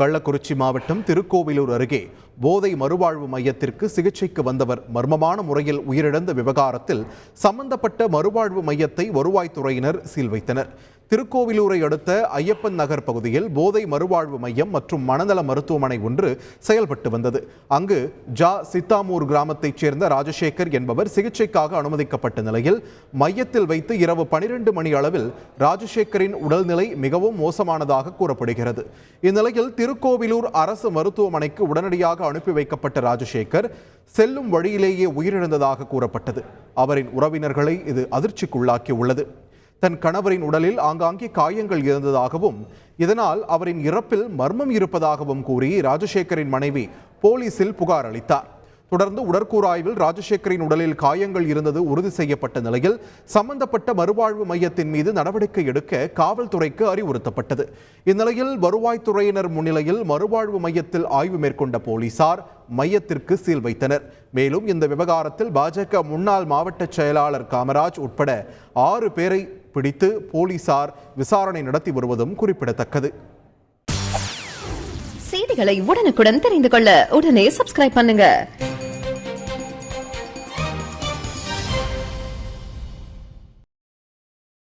கள்ளக்குறிச்சி மாவட்டம் திருக்கோவிலூர் அருகே போதை மறுவாழ்வு மையத்திற்கு சிகிச்சைக்கு வந்தவர் மர்மமான முறையில் உயிரிழந்த விவகாரத்தில் சம்பந்தப்பட்ட மறுவாழ்வு மையத்தை வருவாய்த்துறையினர் சீல் வைத்தனர். திருக்கோவிலூரை அடுத்த ஐயப்பன் நகர் பகுதியில் போதை மறுவாழ்வு மையம் மற்றும் மனநல மருத்துவமனை ஒன்று செயல்பட்டு வந்தது. அங்கு சித்தாமூர் கிராமத்தைச் சேர்ந்த ராஜசேகர் என்பவர் சிகிச்சைக்காக அனுமதிக்கப்பட்ட நிலையில் மையத்தில் வைத்து இரவு 12 மணி அளவில் ராஜசேகரின் உடல்நிலை மிகவும் மோசமானதாக கூறப்படுகிறது. இந்நிலையில் திருக்கோவிலூர் அரசு மருத்துவமனைக்கு உடனடியாக அனுப்பி வைக்கப்பட்ட ராஜசேகர் செல்லும் வழியிலேயே உயிரிழந்ததாக கூறப்பட்டது. அவரின் உறவினர்களை இது அதிர்ச்சிக்குள்ளாக்கியுள்ளது. தன் கணவரின் உடலில் ஆங்காங்கே காயங்கள் இருந்ததாகவும் இதனால் அவரின் இறப்பில் மர்மம் இருப்பதாகவும் கூறி ராஜசேகரின் மனைவி போலீசில் புகார் அளித்தார். தொடர்ந்து உடற்கூறாய்வில் ராஜசேகரின் உடலில் காயங்கள் இருந்தது உறுதி செய்யப்பட்ட நிலையில் சம்பந்தப்பட்ட மறுவாழ்வு மையத்தின் மீது நடவடிக்கை எடுக்க காவல்துறைக்கு அறிவுறுத்தப்பட்டது. இந்நிலையில் வருவாய்த்துறையினர் முன்னிலையில் மறுவாழ்வு மையத்தில் ஆய்வு மேற்கொண்ட போலீசார் மையத்திற்கு சீல் வைத்தனர். மேலும் இந்த விவகாரத்தில் பாஜக முன்னாள் மாவட்ட செயலாளர் காமராஜ் உட்பட 6 பேரை பிடித்து போலீசார் விசாரணை நடத்தி வருவதும் குறிப்பிடத்தக்கது. செய்திகளை உடனுக்குடன் தெரிந்து கொள்ள உடனே சப்ஸ்கிரைப் பண்ணுங்க.